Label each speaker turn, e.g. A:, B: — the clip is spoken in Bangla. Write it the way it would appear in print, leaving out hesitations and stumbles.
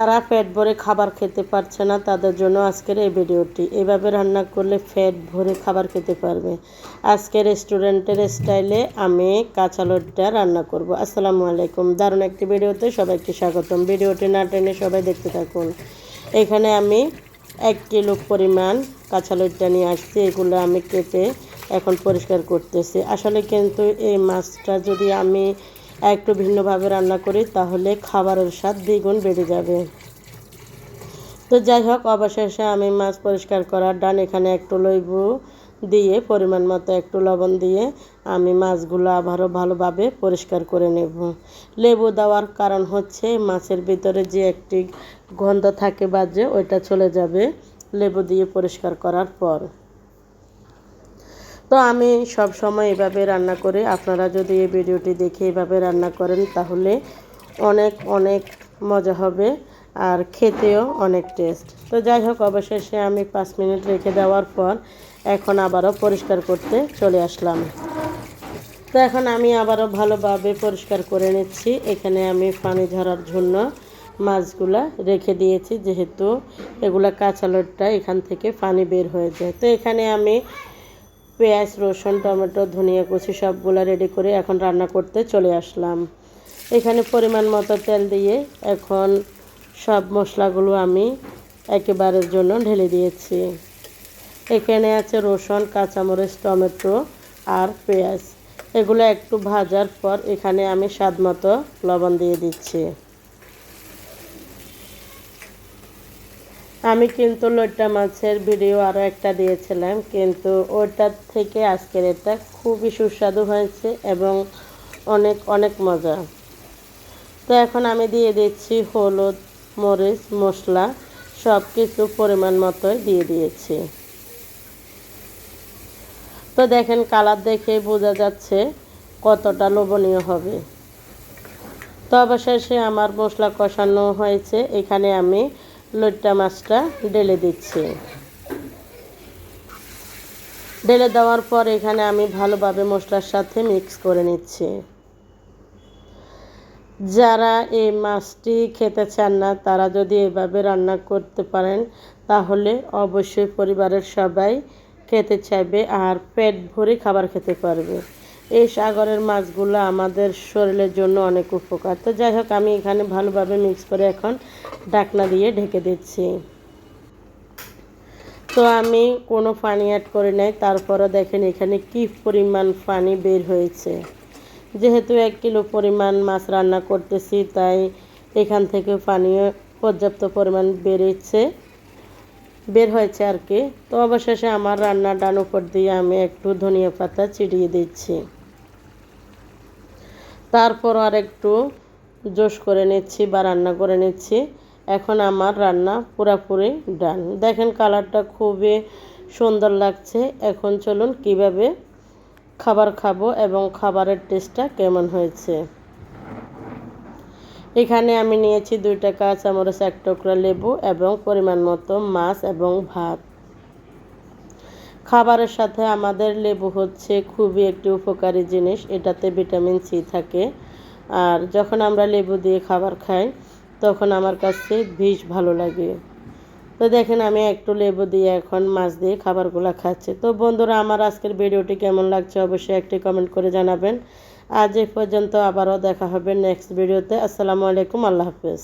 A: যারা পেট ভরে খাবার খেতে পারছে না তাদের জন্য আজকের এই ভিডিওটি। এভাবে রান্না করলে পেট ভরে খাবার খেতে পারবে। আজকে রেস্টুরেন্টের স্টাইলে আমি কাঁচা লইট্টা রান্না করব। আসসালামু আলাইকুম। দারুণ একটি ভিডিওতে সবাইকে স্বাগতম। ভিডিওটি না টেনে সবাই দেখতে থাকুন। এখানে আমি 1 কিলো পরিমাণ কাঁচা লইট্টা নিয়ে আসছি। এগুলো আমি কেটে এখন পরিষ্কার করতেছি। আসলে কিন্তু এই মাছটা যদি আমি একটু ভিন্নভাবে রান্না করি তাহলে খাবারের স্বাদ দ্বিগুণ বেড়ে যাবে। তো যাই হোক, অবশেষে আমি মাছ পরিষ্কার করার ডান। এখানে একটু লেবু দিয়ে পরিমাণ মতো একটু লবণ দিয়ে আমি মাছগুলো আবারও ভালোভাবে পরিষ্কার করে নেব। লেবু দেওয়ার কারণ হচ্ছে মাছের ভিতরে যে একটি গন্ধ থাকে বাজে, ওইটা চলে যাবে লেবু দিয়ে পরিষ্কার করার পর। তো আমি সব সময় এভাবে রান্না করি। আপনারা যদি এই ভিডিওটি দেখে এভাবে রান্না করেন তাহলে অনেক অনেক মজা হবে আর খেতেও অনেক টেস্ট। তো যাই হোক, অবশেষে আমি 5 মিনিট রেখে দেওয়ার পর এখন আবারও পরিষ্কার করতে চলে আসলাম। তো এখন আমি আবারও ভালোভাবে পরিষ্কার করে নিচ্ছি। এখানে আমি পানি ঝরার জন্য মাছগুলা রেখে দিয়েছি, যেহেতু এগুলা কাঁচা লইট্টা, এখান থেকে পানি বের হয়ে যায়। তো এখানে আমি পেঁয়াজ, রসুন, টমেটো, ধনিয়া কুচি সবগুলো রেডি করে এখন রান্না করতে চলে আসলাম। এখানে পরিমাণ মতো তেল দিয়ে এখন সব মশলাগুলো আমি একেবারের জন্য ঢেলে দিয়েছি। এখানে আছে রসুন, কাঁচামরিচ, টমেটো আর পেঁয়াজ। এগুলো একটু ভাজার পর এখানে আমি স্বাদ মতো লবণ দিয়ে দিচ্ছি। আমি কিন্তু লইট্টা মাছের ভিডিও আরও একটা দিয়েছিলাম, কিন্তু ওইটার থেকে আজকের এটা খুবই সুস্বাদু হয়েছে এবং অনেক অনেক মজা। তো এখন আমি দিয়ে দিচ্ছি হলুদ, মরিচ, মশলা সব কিছু পরিমাণ মতোই দিয়ে দিয়েছি। তো দেখেন, কালার দেখে বোঝা যাচ্ছে কতটা লোভনীয় হবে। তো অবশেষে আমার মশলা কষানো হয়েছে। এখানে আমি লইট্টা মাছটা ঢেলে দিচ্ছি। ঢেলে দেওয়ার পর এখানে আমি ভালোভাবে মশলার সাথে মিক্স করে নিচ্ছি। যারা এই মাছটি খেতে চান না তারা যদি এভাবে রান্না করতে পারেন তাহলে অবশ্যই পরিবারের সবাই খেতে চাইবে আর পেট ভরে খাবার খেতে পারবে। এই সাগরের মাছগুলো আমাদের শরীরের জন্য অনেক উপকার। তো যাই হোক, আমি এখানে ভালোভাবে মিক্স করে এখন ঢাকনা দিয়ে ঢেকে দিচ্ছি। তো আমি কোনো পানি অ্যাড করি নাই, তারপরে দেখেন এখানে কি পরিমাণ পানি বের হয়েছে। যেহেতু 1 কিলো পরিমাণ মাছ রান্না করতেছি, তাই এখান থেকে পানিও পর্যাপ্ত পরিমাণ বের হয়েছে আর কি। তো অবশেষে আমার রান্নার ডান উপর দিয়ে আমি একটু ধনিয়া পাতা ছিটিয়ে দিচ্ছি। তারপর আর একটু জোশ করে নিচ্ছি বা রান্না করে নিচ্ছি। এখন আমার রান্না পুরোপুরি ডান। দেখেন কালারটা খুবই সুন্দর লাগছে। এখন চলুন কিভাবে খাবার খাবো এবং খাবারের টেস্টটা কেমন হয়েছে। এখানে আমি নিয়েছি 2টা কাঁচামরিচ, 1 টুকরা লেবু এবং পরিমাণ মতো মাছ এবং ভাত। খাবারের সাথে আমাদের লেবু হচ্ছে খুবই একটি উপকারী জিনিস। এটাতে ভিটামিন সি থাকে। আর যখন আমরা লেবু দিয়ে খাবার খাই তখন আমার কাছে বেশ ভালো লাগে। তো দেখেন আমি একটু লেবু দিয়ে এখন মাছ দিয়ে খাবারগুলো খাচ্ছি। তো বন্ধুরা, আমার আজকের ভিডিওটি কেমন লাগছে অবশ্যই একটি কমেন্ট করে জানাবেন। আজ এই পর্যন্ত, আবারও দেখা হবে নেক্সট ভিডিওতে। আসসালামু আলাইকুম, আল্লাহ হাফেজ।